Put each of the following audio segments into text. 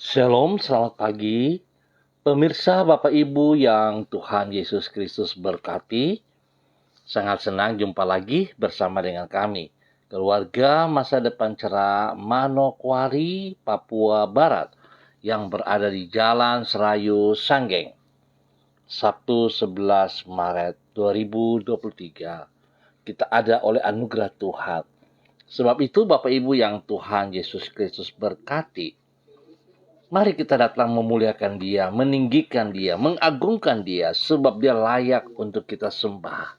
Shalom, selamat pagi. Pemirsa Bapak Ibu yang Tuhan Yesus Kristus berkati, sangat senang jumpa lagi bersama dengan kami, keluarga Masa Depan Cerah Manokwari, Papua Barat, yang berada di Jalan Serayu Sanggeng, Sabtu 11 Maret 2023. Kita ada oleh anugerah Tuhan. Sebab itu Bapak Ibu yang Tuhan Yesus Kristus berkati, mari kita datang memuliakan Dia, meninggikan Dia, mengagungkan Dia, sebab Dia layak untuk kita sembah.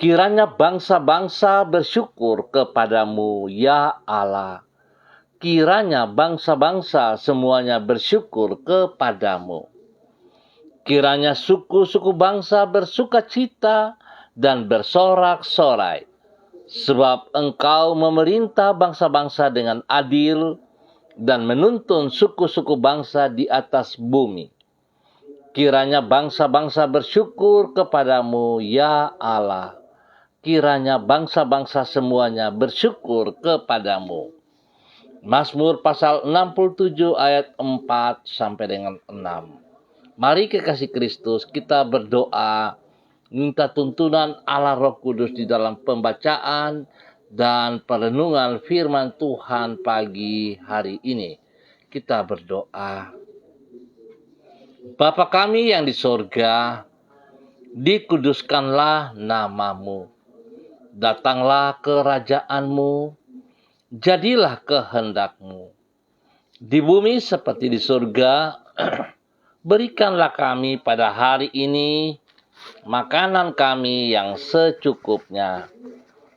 Kiranya bangsa-bangsa bersyukur kepadamu, ya Allah. Kiranya bangsa-bangsa semuanya bersyukur kepadamu. Kiranya suku-suku bangsa bersukacita dan bersorak-sorai, sebab Engkau memerintah bangsa-bangsa dengan adil dan menuntun suku-suku bangsa di atas bumi. Kiranya bangsa-bangsa bersyukur kepadamu, ya Allah. Kiranya bangsa-bangsa semuanya bersyukur kepadamu. Mazmur pasal 67 ayat 4 sampai dengan 6. Mari kekasih Kristus, kita berdoa, minta tuntunan Allah Roh Kudus di dalam pembacaan dan perenungan firman Tuhan pagi hari ini. Kita berdoa. Bapa kami yang di sorga, dikuduskanlah namamu. Datanglah kerajaanmu, jadilah kehendakmu. Di bumi seperti di surga, berikanlah kami pada hari ini makanan kami yang secukupnya.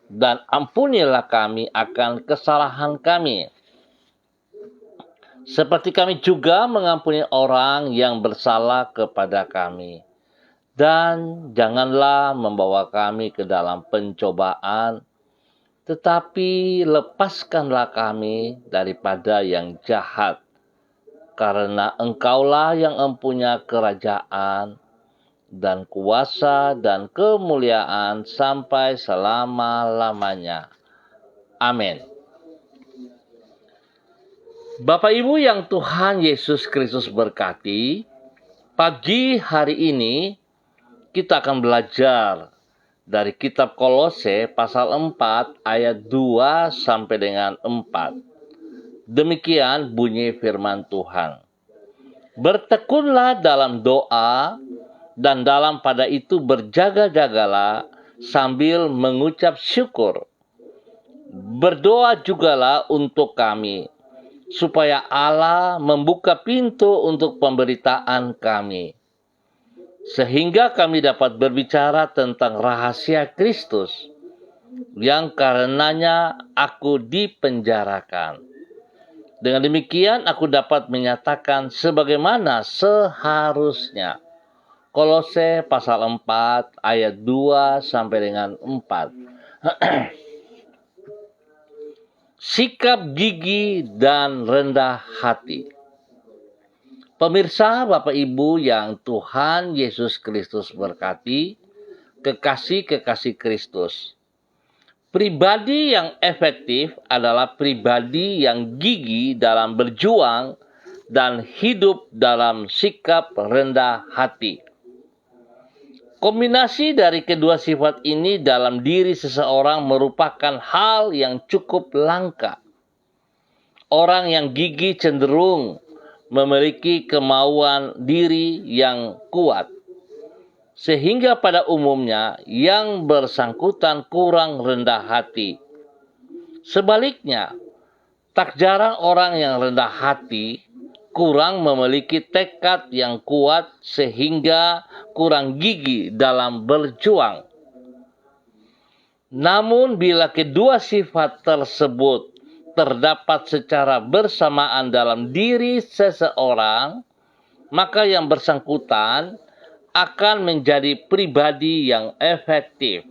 Dan ampunilah kami akan kesalahan kami, seperti kami juga mengampuni orang yang bersalah kepada kami. Dan janganlah membawa kami ke dalam pencobaan, tetapi lepaskanlah kami daripada yang jahat. Karena Engkaulah yang mempunyai kerajaan dan kuasa dan kemuliaan sampai selama-lamanya. Amin. Bapak Ibu yang Tuhan Yesus Kristus berkati, pagi hari ini kita akan belajar dari kitab Kolose pasal 4 ayat 2 sampai dengan 4. Demikian bunyi firman Tuhan. Bertekunlah dalam doa, dan dalam pada itu berjaga-jagalah sambil mengucap syukur. Berdoa jugalah untuk kami, supaya Allah membuka pintu untuk pemberitaan kami, sehingga kami dapat berbicara tentang rahasia Kristus, yang karenanya aku dipenjarakan. Dengan demikian aku dapat menyatakan sebagaimana seharusnya. Kolose pasal 4 ayat 2 sampai dengan 4. Sikap gigih dan rendah hati. Pemirsa Bapak Ibu yang Tuhan Yesus Kristus berkati, kekasih-kekasih Kristus. Pribadi yang efektif adalah pribadi yang gigih dalam berjuang dan hidup dalam sikap rendah hati. Kombinasi dari kedua sifat ini dalam diri seseorang merupakan hal yang cukup langka. Orang yang gigih cenderung memiliki kemauan diri yang kuat, sehingga pada umumnya yang bersangkutan kurang rendah hati. Sebaliknya, tak jarang orang yang rendah hati kurang memiliki tekad yang kuat sehingga kurang gigih dalam berjuang. Namun bila kedua sifat tersebut terdapat secara bersamaan dalam diri seseorang, maka yang bersangkutan akan menjadi pribadi yang efektif.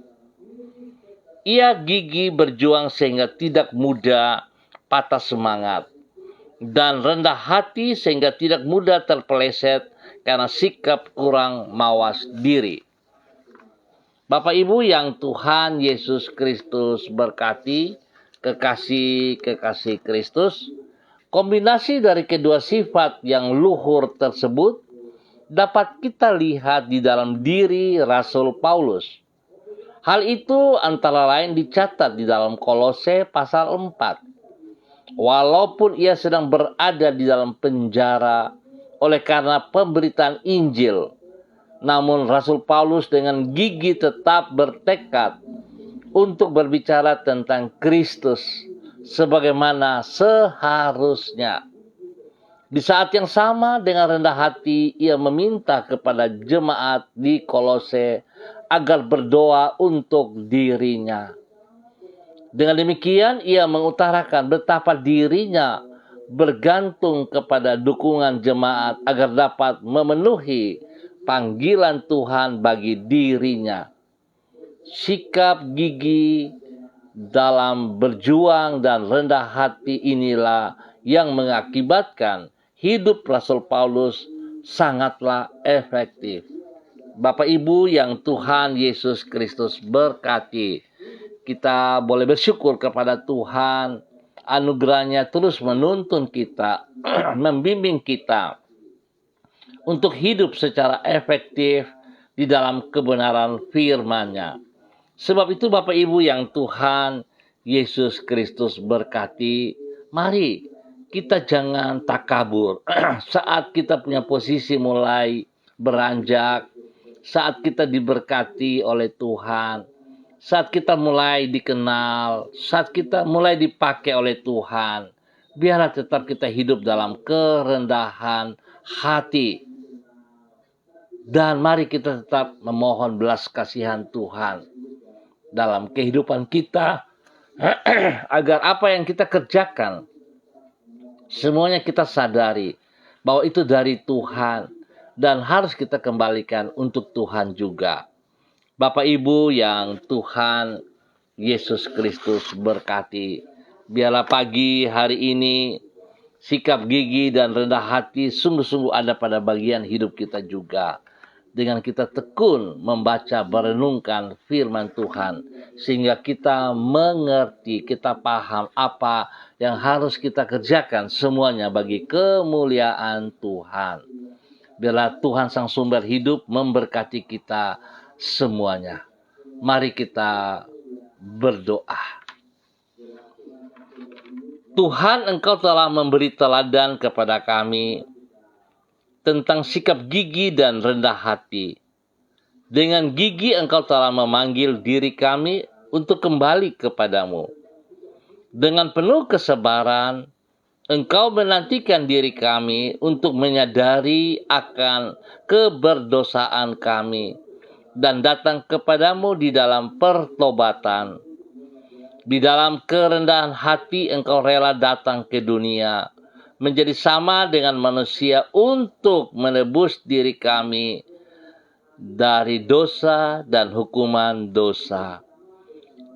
Ia gigih berjuang sehingga tidak mudah patah semangat, dan rendah hati sehingga tidak mudah terpeleset karena sikap kurang mawas diri. Bapak Ibu yang Tuhan Yesus Kristus berkati, kekasih-kekasih Kristus, Kombinasi dari kedua sifat yang luhur tersebut dapat kita lihat di dalam diri Rasul Paulus. Hal itu antara lain dicatat di dalam Kolose pasal 4. Walaupun ia sedang berada di dalam penjara oleh karena pemberitaan Injil, namun Rasul Paulus dengan gigih tetap bertekad untuk berbicara tentang Kristus sebagaimana seharusnya. Di saat yang sama dengan rendah hati ia meminta kepada jemaat di Kolose agar berdoa untuk dirinya. Dengan demikian ia mengutarakan betapa dirinya bergantung kepada dukungan jemaat agar dapat memenuhi panggilan Tuhan bagi dirinya. Sikap gigih dalam berjuang dan rendah hati inilah yang mengakibatkan hidup Rasul Paulus sangatlah efektif. Bapak Ibu yang Tuhan Yesus Kristus berkati, kita boleh bersyukur kepada Tuhan, anugerahnya terus menuntun kita, membimbing kita untuk hidup secara efektif di dalam kebenaran firman-Nya. Sebab itu Bapak Ibu yang Tuhan Yesus Kristus berkati, mari kita jangan takabur saat kita punya posisi mulai beranjak, saat kita diberkati oleh Tuhan, saat kita mulai dikenal, saat kita mulai dipakai oleh Tuhan. Biarlah tetap kita hidup dalam kerendahan hati. Dan mari kita tetap memohon belas kasihan Tuhan dalam kehidupan kita, agar apa yang kita kerjakan, semuanya kita sadari bahwa itu dari Tuhan dan harus kita kembalikan untuk Tuhan juga. Bapak Ibu yang Tuhan Yesus Kristus berkati, biarlah pagi hari ini sikap gigih dan rendah hati sungguh-sungguh ada pada bagian hidup kita juga. Dengan kita tekun membaca, merenungkan firman Tuhan, sehingga kita mengerti, kita paham apa yang harus kita kerjakan semuanya bagi kemuliaan Tuhan. Biarlah Tuhan Sang Sumber Hidup memberkati kita semuanya. Mari kita berdoa. Tuhan, Engkau telah memberi teladan kepada kami tentang sikap gigih dan rendah hati. Dengan gigih Engkau telah memanggil diri kami untuk kembali kepadamu. Dengan penuh kesabaran, Engkau menantikan diri kami untuk menyadari akan keberdosaan kami dan datang kepadamu di dalam pertobatan. Di dalam kerendahan hati Engkau rela datang ke dunia, menjadi sama dengan manusia untuk menebus diri kami dari dosa dan hukuman dosa.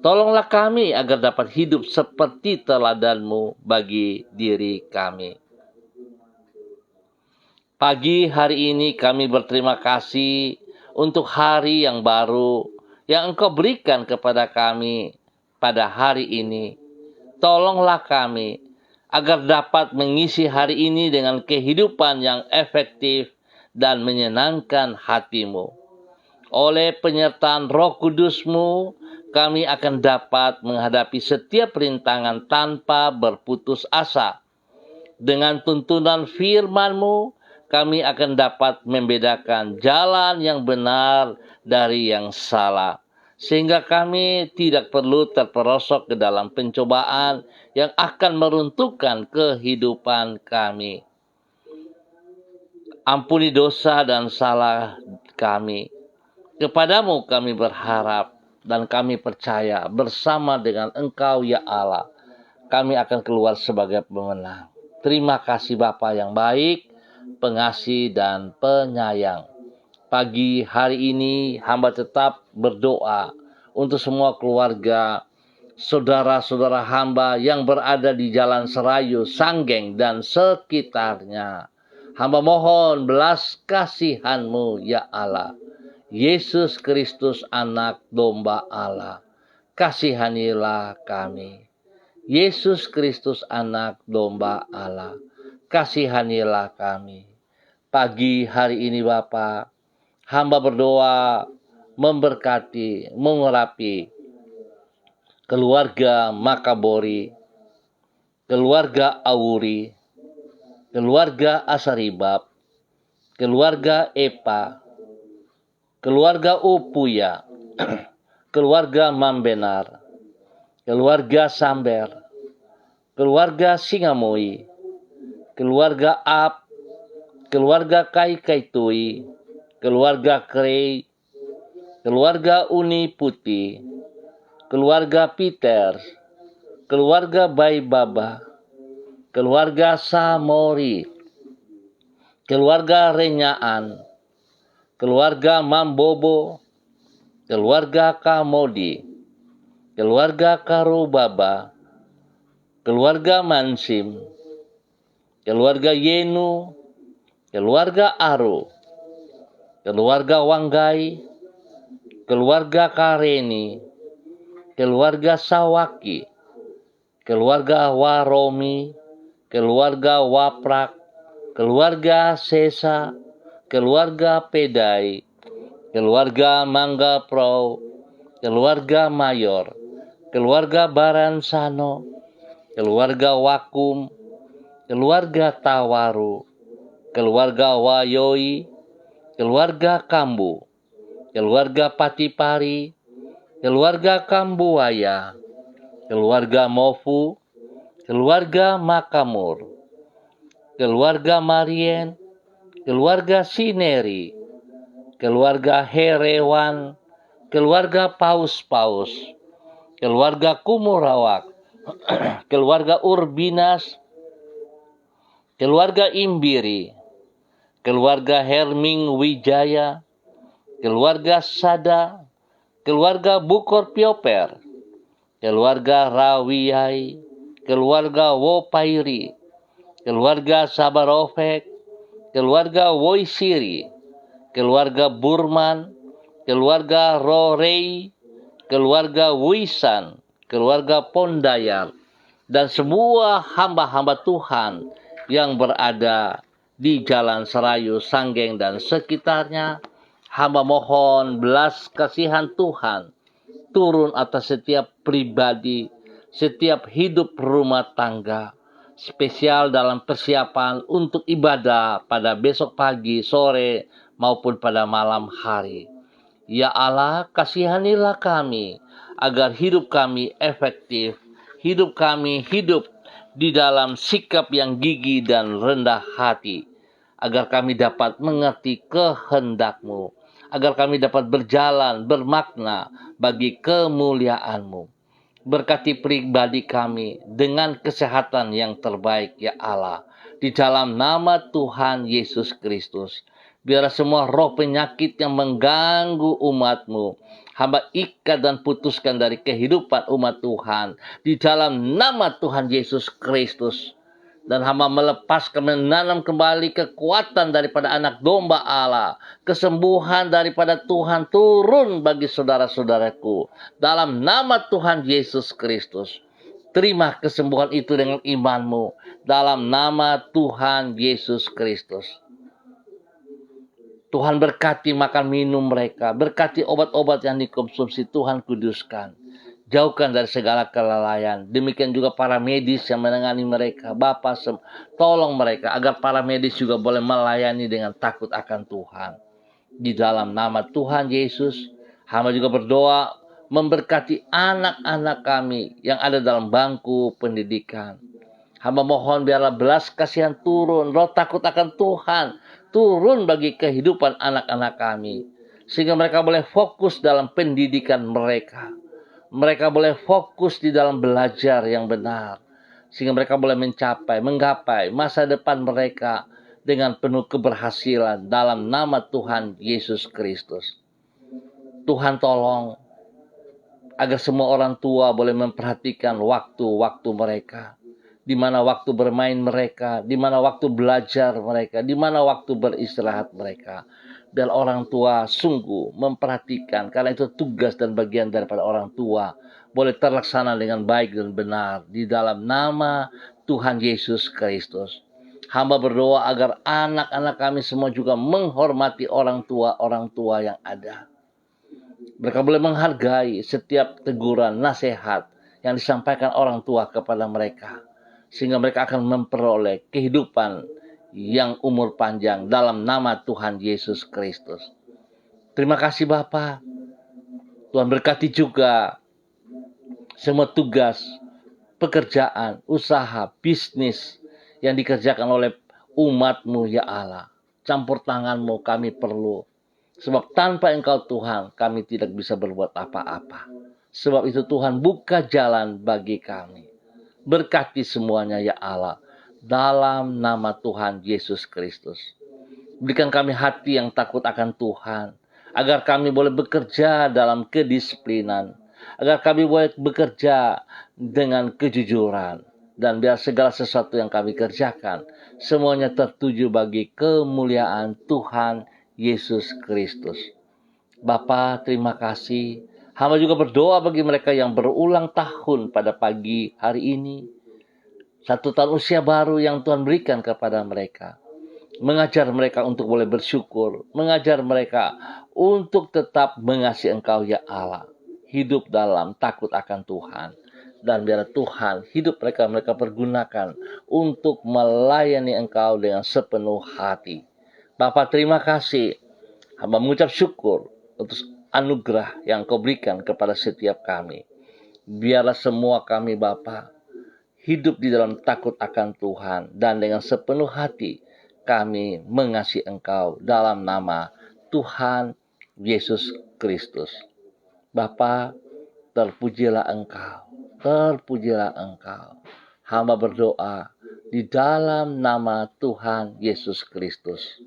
Tolonglah kami agar dapat hidup seperti teladan-Mu bagi diri kami. Pagi hari ini kami berterima kasih untuk hari yang baru yang Engkau berikan kepada kami pada hari ini. Tolonglah kami agar dapat mengisi hari ini dengan kehidupan yang efektif dan menyenangkan hati-Mu. Oleh penyertaan Roh Kudus-Mu, kami akan dapat menghadapi setiap rintangan tanpa berputus asa. Dengan tuntunan firman-Mu, kami akan dapat membedakan jalan yang benar dari yang salah, sehingga kami tidak perlu terperosok ke dalam pencobaan yang akan meruntuhkan kehidupan kami. Ampuni dosa dan salah kami. Kepadamu kami berharap dan kami percaya bersama dengan Engkau ya Allah, kami akan keluar sebagai pemenang. Terima kasih Bapa yang baik, pengasih dan penyayang. Pagi hari ini hamba tetap berdoa untuk semua keluarga, saudara-saudara hamba yang berada di Jalan Serayu, Sanggeng dan sekitarnya. Hamba mohon belas kasihan-Mu ya Allah. Yesus Kristus anak domba Allah, kasihanilah kami. Yesus Kristus anak domba Allah, kasihanilah kami. Pagi hari ini Bapa, hamba berdoa memberkati, mengurapi keluarga Makabori, keluarga Auri, keluarga Asaribab, keluarga Epa, keluarga Upuya, keluarga Mambenar, keluarga Samber, keluarga Singamoi, keluarga Ap, keluarga Kaitui, keluarga Krei, keluarga Uni Putih, keluarga Peter, keluarga Bai Baba, keluarga Samori, keluarga Renyaan, keluarga Mambobo, keluarga Kamodi, keluarga Karubaba, keluarga Mansim, keluarga Yenu, keluarga Aro, keluarga Wanggai, keluarga Kareni, keluarga Sawaki, keluarga Waromi, keluarga Waprak, keluarga Sesa, keluarga Pedai, keluarga Mangga Pro, keluarga Mayor, keluarga Baransano, keluarga Wakum, keluarga Tawaru, keluarga Wayoi, keluarga Kambu, keluarga Patipari, keluarga Kambuaya, keluarga Mofu, keluarga Makamur, keluarga Marien, keluarga Sineri, keluarga Herewan, keluarga Paus-Paus, keluarga Kumurawak, keluarga Urbinas, keluarga Imbiri, keluarga Herming Wijaya, keluarga Sada, keluarga Bukor Pioper, keluarga Rawiyai, keluarga Wopairi, keluarga Sabarofek, keluarga Woisiri, keluarga Burman, keluarga Rorei, keluarga Wisan, keluarga Pondayar, dan semua hamba-hamba Tuhan yang berada di Jalan Serayu, Sanggeng, dan sekitarnya. Hamba mohon belas kasihan Tuhan turun atas setiap pribadi, setiap hidup rumah tangga, spesial dalam persiapan untuk ibadah pada besok pagi, sore, maupun pada malam hari. Ya Allah, kasihanilah kami, agar hidup kami efektif, hidup kami hidup di dalam sikap yang gigih dan rendah hati, agar kami dapat mengerti kehendak-Mu, agar kami dapat berjalan bermakna bagi kemuliaan-Mu. Berkati pribadi kami dengan kesehatan yang terbaik, ya Allah, di dalam nama Tuhan Yesus Kristus. Biarlah semua roh penyakit yang mengganggu umat-Mu, hamba ikat dan putuskan dari kehidupan umat Tuhan di dalam nama Tuhan Yesus Kristus. Dan hamba melepaskan, menanam kembali kekuatan daripada anak domba Allah. Kesembuhan daripada Tuhan turun bagi saudara-saudaraku. Dalam nama Tuhan Yesus Kristus. Terima kesembuhan itu dengan imanmu. Dalam nama Tuhan Yesus Kristus. Tuhan berkati makan minum mereka. Berkati obat-obat yang dikonsumsi, Tuhan kuduskan. Jauhkan dari segala kelalaian. Demikian juga para medis yang menangani mereka. Bapa, tolong mereka agar para medis juga boleh melayani dengan takut akan Tuhan. Di dalam nama Tuhan Yesus, hamba juga berdoa memberkati anak-anak kami yang ada dalam bangku pendidikan. Hamba mohon biarlah belas kasihan turun, roh takut akan Tuhan turun bagi kehidupan anak-anak kami. Sehingga mereka boleh fokus dalam pendidikan mereka. Mereka boleh fokus di dalam belajar yang benar. Sehingga mereka boleh menggapai masa depan mereka dengan penuh keberhasilan dalam nama Tuhan Yesus Kristus. Tuhan tolong agar semua orang tua boleh memperhatikan waktu-waktu mereka. Di mana waktu bermain mereka, di mana waktu belajar mereka, di mana waktu beristirahat mereka. Biar orang tua sungguh memperhatikan, karena itu tugas dan bagian daripada orang tua, boleh terlaksana dengan baik dan benar di dalam nama Tuhan Yesus Kristus. Hamba berdoa agar anak-anak kami semua juga menghormati orang tua yang ada. Mereka boleh menghargai setiap teguran, nasihat yang disampaikan orang tua kepada mereka, sehingga mereka akan memperoleh kehidupan yang umur panjang dalam nama Tuhan Yesus Kristus. Terima kasih Bapa. Tuhan berkati juga semua tugas, pekerjaan, usaha, bisnis yang dikerjakan oleh umat-Mu ya Allah. Campur tangan-Mu kami perlu. Sebab tanpa Engkau Tuhan, kami tidak bisa berbuat apa-apa. Sebab itu Tuhan buka jalan bagi kami. Berkati semuanya ya Allah. Dalam nama Tuhan Yesus Kristus. Berikan kami hati yang takut akan Tuhan. Agar kami boleh bekerja dalam kedisiplinan. Agar kami boleh bekerja dengan kejujuran. Dan biar segala sesuatu yang kami kerjakan, semuanya tertuju bagi kemuliaan Tuhan Yesus Kristus. Bapa, terima kasih. Hamba juga berdoa bagi mereka yang berulang tahun pada pagi hari ini. 1 tahun usia baru yang Tuhan berikan kepada mereka. Mengajar mereka untuk boleh bersyukur. Mengajar mereka untuk tetap mengasihi Engkau ya Allah. Hidup dalam takut akan Tuhan. Dan biar Tuhan hidup mereka pergunakan untuk melayani Engkau dengan sepenuh hati. Bapa, terima kasih. Hamba mengucap syukur untuk anugerah yang Kau berikan kepada setiap kami. Biarlah semua kami Bapa hidup di dalam takut akan Tuhan. Dan dengan sepenuh hati kami mengasihi Engkau dalam nama Tuhan Yesus Kristus. Bapa, terpujilah Engkau. Terpujilah Engkau. Hamba berdoa di dalam nama Tuhan Yesus Kristus.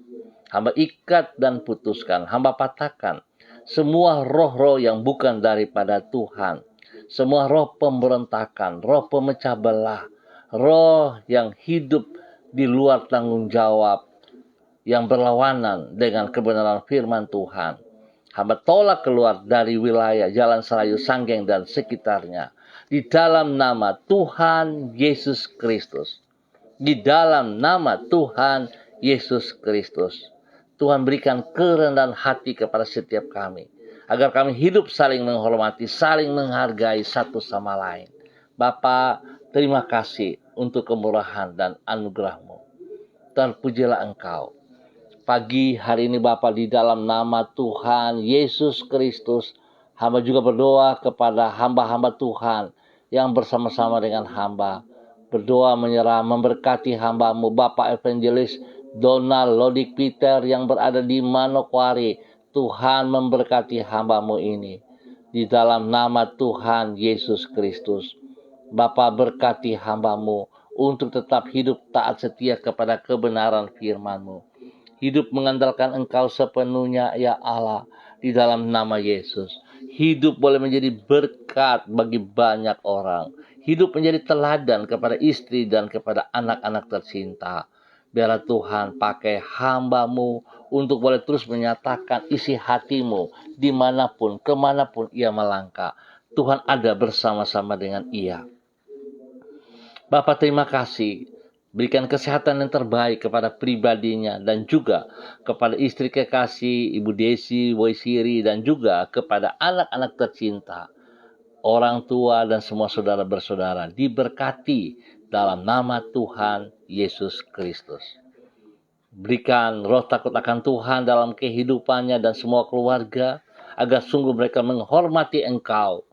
Hamba ikat dan putuskan, hamba patahkan semua roh-roh yang bukan daripada Tuhan. Semua roh pemberontakan, roh pemecah belah, roh yang hidup di luar tanggung jawab, yang berlawanan dengan kebenaran firman Tuhan. Hamba tolak keluar dari wilayah Jalan Serayu, Sanggeng, dan sekitarnya. Di dalam nama Tuhan Yesus Kristus. Di dalam nama Tuhan Yesus Kristus. Tuhan berikan kerendahan hati kepada setiap kami. Agar kami hidup saling menghormati, saling menghargai satu sama lain. Bapa, terima kasih untuk kemurahan dan anugerah-Mu. Terpujilah Engkau. Pagi hari ini Bapa, di dalam nama Tuhan Yesus Kristus, hamba juga berdoa kepada hamba-hamba Tuhan yang bersama-sama dengan hamba. Berdoa menyerah memberkati hamba-Mu Bapak Evangelis Donald Lodik Peter yang berada di Manokwari. Tuhan memberkati hamba-Mu ini. Di dalam nama Tuhan Yesus Kristus. Bapa, berkati hamba-Mu untuk tetap hidup taat setia kepada kebenaran firman-Mu. Hidup mengandalkan Engkau sepenuhnya ya Allah di dalam nama Yesus. Hidup boleh menjadi berkat bagi banyak orang. Hidup menjadi teladan kepada istri dan kepada anak-anak tercinta. Biarlah Tuhan pakai hamba-Mu untuk boleh terus menyatakan isi hati-Mu dimanapun, kemanapun ia melangkah. Tuhan ada bersama-sama dengan ia. Bapa, terima kasih. Berikan kesehatan yang terbaik kepada pribadinya dan juga kepada istri kekasih, Ibu Desi, Woisiri, dan juga kepada anak-anak tercinta, orang tua, dan semua saudara bersaudara. Diberkati dalam nama Tuhan Yesus Kristus. Berikan roh takut akan Tuhan dalam kehidupannya dan semua keluarga, agar sungguh mereka menghormati Engkau.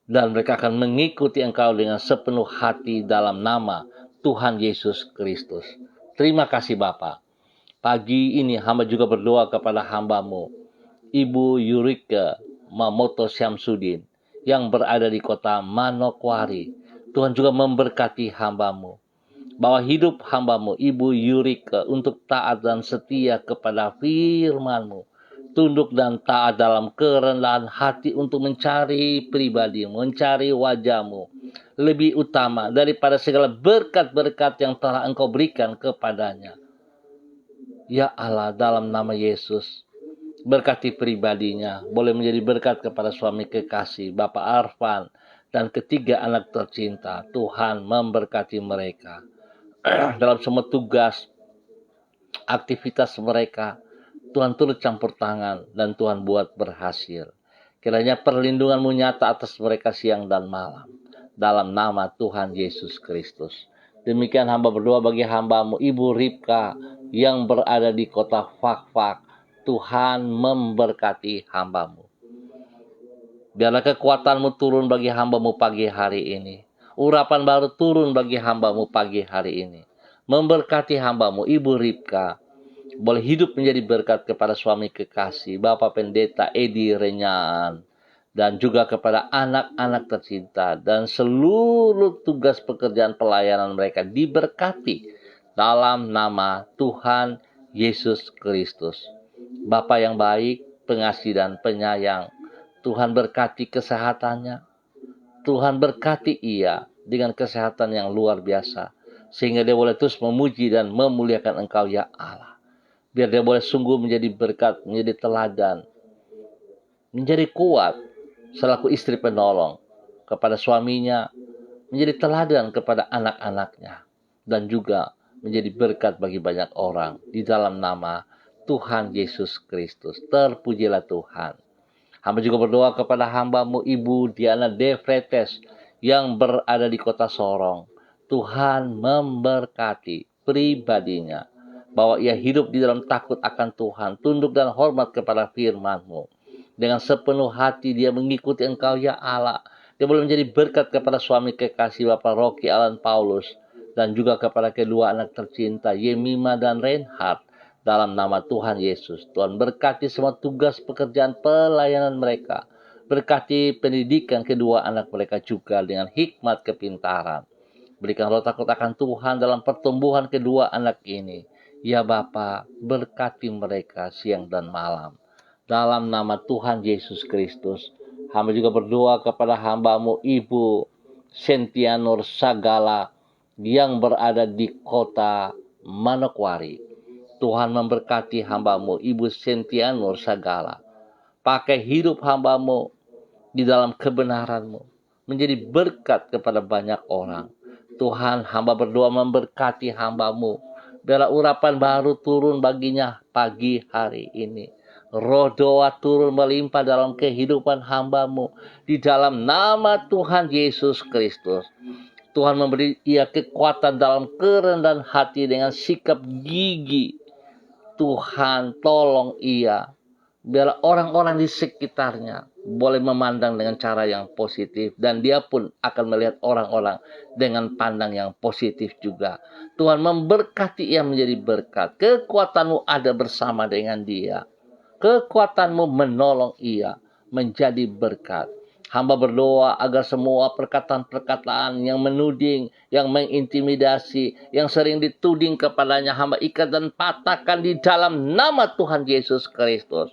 Dan mereka akan mengikuti Engkau dengan sepenuh hati dalam nama Tuhan Yesus Kristus. Terima kasih Bapa. Pagi ini hamba juga berdoa kepada hamba-Mu, Ibu Yurika Mamoto Syamsuddin, yang berada di kota Manokwari. Tuhan juga memberkati hamba-Mu. Bahwa hidup hamba-Mu, Ibu Yurika, untuk taat dan setia kepada firman-Mu. Tunduk dan taat dalam kerendahan hati untuk mencari pribadi-Mu, mencari wajah-Mu. Lebih utama daripada segala berkat-berkat yang telah Engkau berikan kepadanya. Ya Allah, dalam nama Yesus, Berkati pribadinya, boleh menjadi berkat kepada suami kekasih, Bapak Arfan, dan ketiga anak tercinta. Tuhan memberkati mereka dalam semua tugas, aktivitas mereka. Tuhan turut campur tangan dan Tuhan buat berhasil. Kiranya perlindungan-Mu nyata atas mereka siang dan malam. Dalam nama Tuhan Yesus Kristus. Demikian hamba berdoa bagi hamba-Mu, Ibu Ripka, yang berada di kota Fakfak. Tuhan memberkati hamba-Mu. Biarlah kekuatan-Mu turun bagi hamba-Mu pagi hari ini. Urapan baru turun bagi hamba-Mu pagi hari ini. Memberkati hamba-Mu, Ibu Ripka, boleh hidup menjadi berkat kepada suami kekasih, Bapak Pendeta Edi Renyaan, dan juga kepada anak-anak tercinta, dan seluruh tugas pekerjaan pelayanan mereka diberkati dalam nama Tuhan Yesus Kristus. Bapa yang baik, pengasih dan penyayang, Tuhan berkati kesehatannya, Tuhan berkati ia dengan kesehatan yang luar biasa, sehingga dia boleh terus memuji dan memuliakan Engkau ya Allah. Biar dia boleh sungguh menjadi berkat, menjadi teladan, menjadi kuat selaku istri penolong kepada suaminya, menjadi teladan kepada anak-anaknya, dan juga menjadi berkat bagi banyak orang di dalam nama Tuhan Yesus Kristus. Terpujilah Tuhan. Hamba juga berdoa kepada hamba-Mu Ibu Diana De Fretes yang berada di kota Sorong. Tuhan memberkati pribadinya, bahwa ia hidup di dalam takut akan Tuhan, tunduk dan hormat kepada firman-Mu. Dengan sepenuh hati dia mengikuti Engkau ya Allah. Dia boleh menjadi berkat kepada suami kekasih Bapak Rocky Alan Paulus, dan juga kepada kedua anak tercinta Yemima dan Reinhard. Dalam nama Tuhan Yesus, Tuhan berkati semua tugas pekerjaan pelayanan mereka. Berkati pendidikan kedua anak mereka juga dengan hikmat kepintaran. Berikan roh takut akan Tuhan dalam pertumbuhan kedua anak ini. Ya Bapa, berkati mereka siang dan malam. Dalam nama Tuhan Yesus Kristus, hamba juga berdoa kepada hamba-Mu Ibu Sentianur Sagala yang berada di kota Manokwari. Tuhan memberkati hamba-Mu Ibu Sentianur Sagala. Pakai hidup hamba-Mu di dalam kebenaran-Mu, menjadi berkat kepada banyak orang. Tuhan, hamba berdoa memberkati hamba-Mu. Biarlah urapan baru turun baginya pagi hari ini. Roh doa turun melimpah dalam kehidupan hamba-Mu. Di dalam nama Tuhan Yesus Kristus. Tuhan memberi ia kekuatan dalam kerendahan hati dengan sikap gigih. Tuhan tolong ia. Biarlah orang-orang di sekitarnya boleh memandang dengan cara yang positif, dan dia pun akan melihat orang-orang dengan pandang yang positif juga. Tuhan memberkati ia menjadi berkat. Kekuatan-Mu ada bersama dengan dia. Kekuatan-Mu menolong ia menjadi berkat. Hamba berdoa agar semua perkataan-perkataan yang menuding, yang mengintimidasi, yang sering dituding kepadanya, hamba ikat dan patahkan di dalam nama Tuhan Yesus Kristus.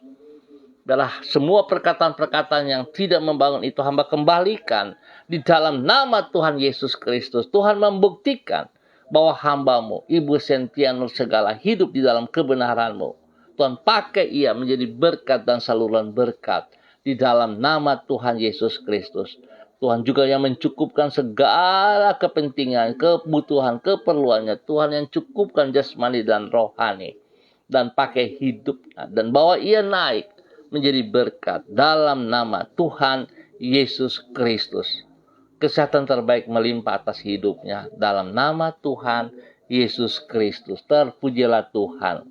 Biarlah semua perkataan-perkataan yang tidak membangun itu hamba kembalikan di dalam nama Tuhan Yesus Kristus. Tuhan membuktikan bahwa hamba-Mu Ibu Sentianur Segala hidup di dalam kebenaran-Mu. Tuhan pakai ia menjadi berkat dan saluran berkat di dalam nama Tuhan Yesus Kristus. Tuhan juga yang mencukupkan segala kepentingan, kebutuhan, keperluannya. Tuhan yang cukupkan jasmani dan rohani. Dan pakai hidupnya. Dan bawa ia naik menjadi berkat dalam nama Tuhan Yesus Kristus. Kesehatan terbaik melimpah atas hidupnya dalam nama Tuhan Yesus Kristus. Terpujilah Tuhan.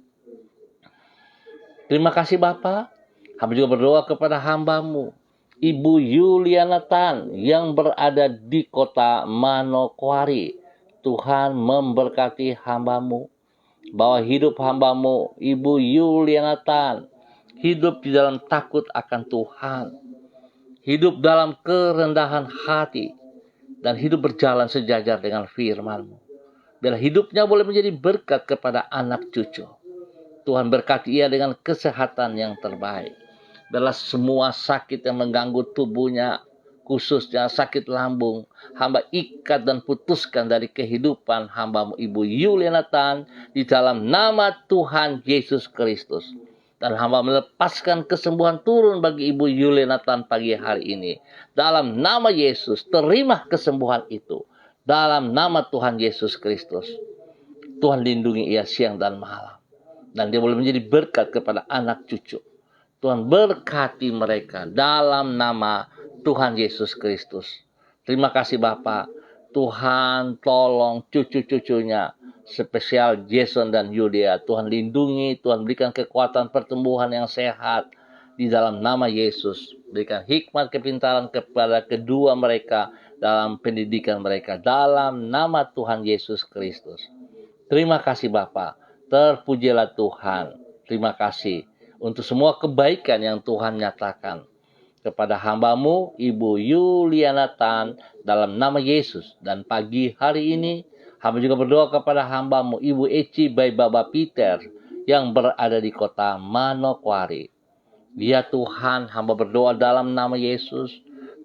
Terima kasih Bapa. Hamba juga berdoa kepada hamba-Mu Ibu Yuliana Tan yang berada di kota Manokwari. Tuhan memberkati hamba-Mu, bahwa hidup hamba-Mu Ibu Yuliana Tan hidup di dalam takut akan Tuhan, hidup dalam kerendahan hati, dan hidup berjalan sejajar dengan firman-Mu. Biar hidupnya boleh menjadi berkat kepada anak cucu. Tuhan berkati ia dengan kesehatan yang terbaik. Biarlah semua sakit yang mengganggu tubuhnya, khususnya sakit lambung, hamba ikat dan putuskan dari kehidupan hamba-Mu Ibu Yuliana Tan di dalam nama Tuhan Yesus Kristus. Dan hamba melepaskan kesembuhan turun bagi Ibu Yulianatan pagi hari ini. Dalam nama Yesus, terima kesembuhan itu. Dalam nama Tuhan Yesus Kristus. Tuhan lindungi ia siang dan malam. Dan dia boleh menjadi berkat kepada anak cucu. Tuhan berkati mereka dalam nama Tuhan Yesus Kristus. Terima kasih Bapak. Tuhan tolong cucu-cucunya, spesial Jason dan Yudia. Tuhan lindungi, Tuhan berikan kekuatan pertumbuhan yang sehat di dalam nama Yesus. Berikan hikmat kepintaran kepada kedua mereka dalam pendidikan mereka dalam nama Tuhan Yesus Kristus. Terima kasih Bapa. Terpujilah Tuhan. Terima kasih untuk semua kebaikan yang Tuhan nyatakan kepada hamba-Mu Ibu Yulianatan dalam nama Yesus. Dan pagi hari ini hamba juga berdoa kepada hamba-Mu Ibu Eci by Baba Peter yang berada di kota Manokwari. Ya Tuhan, hamba berdoa dalam nama Yesus.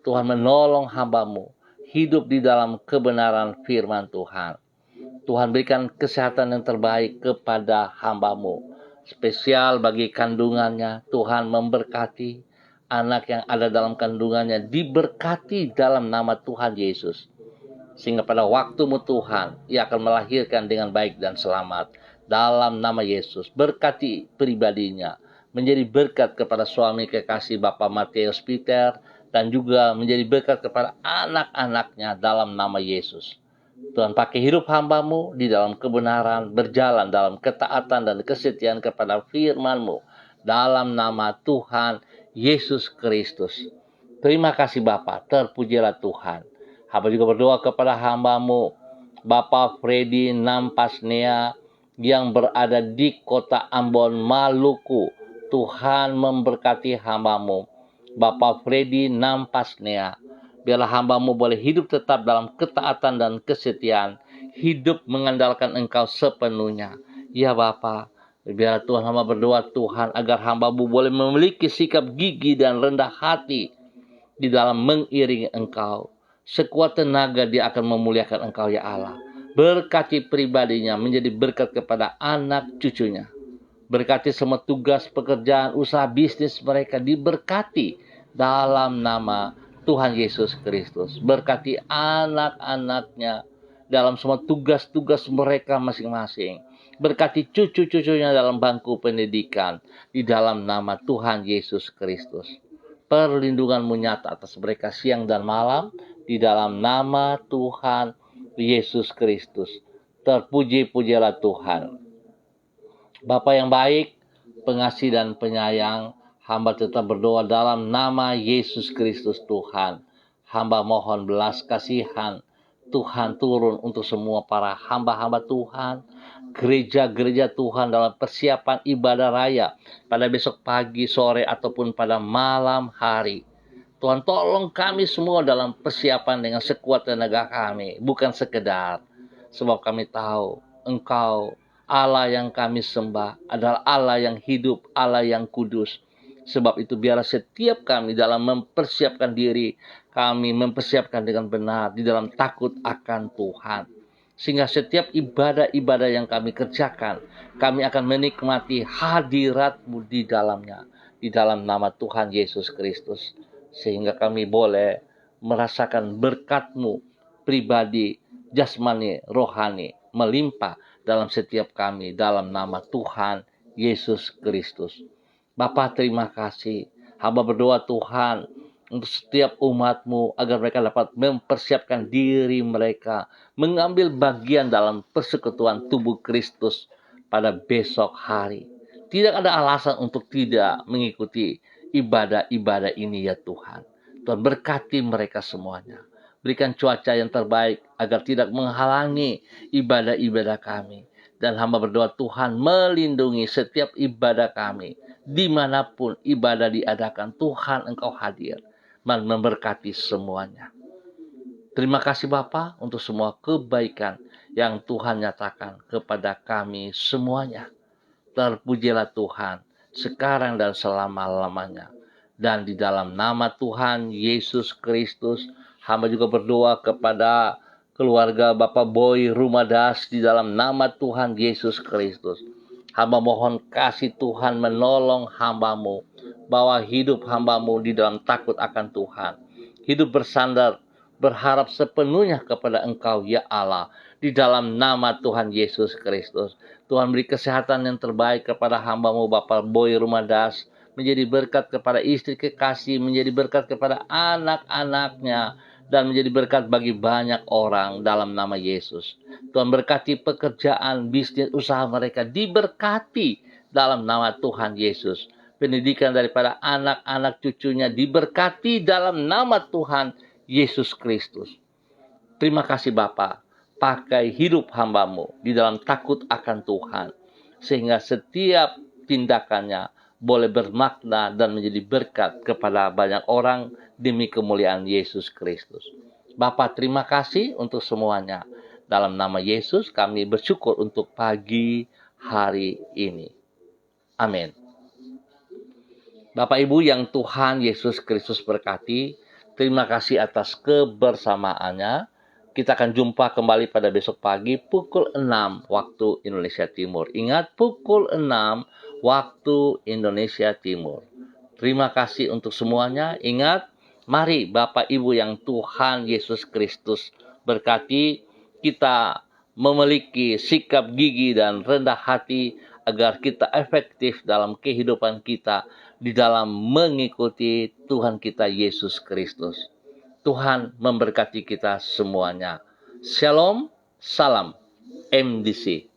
Tuhan menolong hamba-Mu hidup di dalam kebenaran firman Tuhan. Tuhan berikan kesehatan yang terbaik kepada hamba-Mu. Spesial bagi kandungannya, Tuhan memberkati. Anak yang ada dalam kandungannya diberkati dalam nama Tuhan Yesus. Sehingga pada waktu-Mu Tuhan, ia akan melahirkan dengan baik dan selamat. Dalam nama Yesus, berkati pribadinya. Menjadi berkat kepada suami kekasih Bapak Matius Peter. Dan juga menjadi berkat kepada anak-anaknya dalam nama Yesus. Tuhan pakai hidup hamba-Mu di dalam kebenaran, berjalan dalam ketaatan dan kesetiaan kepada firman-Mu. Dalam nama Tuhan Yesus Kristus. Terima kasih Bapa, terpujilah Tuhan. Hamba juga berdoa kepada hamba-Mu, Bapak Freddy Nampasnea, yang berada di kota Ambon, Maluku. Tuhan memberkati hamba-Mu, Bapak Freddy Nampasnea. Biarlah hamba-Mu boleh hidup tetap dalam ketaatan dan kesetiaan. Hidup mengandalkan Engkau sepenuhnya. Ya Bapa, biar Tuhan hamba berdoa Tuhan agar hamba-Mu boleh memiliki sikap gigih dan rendah hati di dalam mengiringi Engkau. Sekuat tenaga dia akan memuliakan Engkau ya Allah. Berkati pribadinya menjadi berkat kepada anak cucunya. Berkati semua tugas, pekerjaan, usaha, bisnis mereka diberkati dalam nama Tuhan Yesus Kristus. Berkati anak-anaknya dalam semua tugas-tugas mereka masing-masing. Berkati cucu-cucunya dalam bangku pendidikan di dalam nama Tuhan Yesus Kristus. Perlindungan-Mu nyata atas mereka siang dan malam di dalam nama Tuhan Yesus Kristus. Terpuji-pujilah Tuhan. Bapa yang baik, pengasih dan penyayang, hamba tetap berdoa dalam nama Yesus Kristus Tuhan. Hamba mohon belas kasihan Tuhan turun untuk semua para hamba-hamba Tuhan. Gereja-gereja Tuhan dalam persiapan ibadah raya pada besok pagi, sore, ataupun pada malam hari. Tuhan tolong kami semua dalam persiapan dengan sekuat tenaga kami. Bukan sekedar. Sebab kami tahu Engkau Allah yang kami sembah adalah Allah yang hidup, Allah yang kudus. Sebab itu biarlah setiap kami dalam mempersiapkan diri, kami mempersiapkan dengan benar di dalam takut akan Tuhan. Sehingga setiap ibadah-ibadah yang kami kerjakan, kami akan menikmati hadirat-Mu di dalamnya. Di dalam nama Tuhan Yesus Kristus. Sehingga kami boleh merasakan berkat-Mu pribadi, jasmani, rohani, melimpah dalam setiap kami. Dalam nama Tuhan Yesus Kristus. Bapa terima kasih. Hamba berdoa Tuhan untuk setiap umat-Mu agar mereka dapat mempersiapkan diri mereka mengambil bagian dalam persekutuan tubuh Kristus pada besok hari. Tidak ada alasan untuk tidak mengikuti ibadah-ibadah ini ya Tuhan. Tuhan berkati mereka semuanya. Berikan cuaca yang terbaik agar tidak menghalangi ibadah-ibadah kami. Dan hamba berdoa Tuhan melindungi setiap ibadah kami. Dimanapun ibadah diadakan, Tuhan Engkau hadir. Memberkati semuanya. Terima kasih Bapa untuk semua kebaikan yang Tuhan nyatakan kepada kami semuanya. Terpujilah Tuhan sekarang dan selama-lamanya. Dan di dalam nama Tuhan Yesus Kristus, hamba juga berdoa kepada keluarga Bapak Boy Rumadas di dalam nama Tuhan Yesus Kristus. Hamba mohon kasih Tuhan menolong hamba-Mu, bahwa hidup hamba-Mu di dalam takut akan Tuhan. Hidup bersandar, berharap sepenuhnya kepada Engkau, ya Allah, di dalam nama Tuhan Yesus Kristus. Tuhan beri kesehatan yang terbaik kepada hamba-Mu, Bapak Boy Rumadas, menjadi berkat kepada istri kekasih, menjadi berkat kepada anak-anaknya, dan menjadi berkat bagi banyak orang dalam nama Yesus. Tuhan berkati pekerjaan, bisnis, usaha mereka diberkati dalam nama Tuhan Yesus. Pendidikan daripada anak-anak cucunya diberkati dalam nama Tuhan Yesus Kristus. Terima kasih Bapa, pakai hidup hamba-Mu di dalam takut akan Tuhan, sehingga setiap tindakannya boleh bermakna dan menjadi berkat kepada banyak orang demi kemuliaan Yesus Kristus. Bapa, terima kasih untuk semuanya. Dalam nama Yesus kami bersyukur untuk pagi hari ini. Amin. Bapak Ibu yang Tuhan Yesus Kristus berkati, terima kasih atas kebersamaannya. Kita akan jumpa kembali pada besok pagi pukul 6 waktu Indonesia Timur. Ingat, pukul 6 waktu Indonesia Timur. Terima kasih untuk semuanya. Ingat, mari Bapak Ibu yang Tuhan Yesus Kristus berkati, kita memiliki sikap gigih dan rendah hati agar kita efektif dalam kehidupan kita di dalam mengikuti Tuhan kita Yesus Kristus. Tuhan memberkati kita semuanya. Shalom, salam MDC.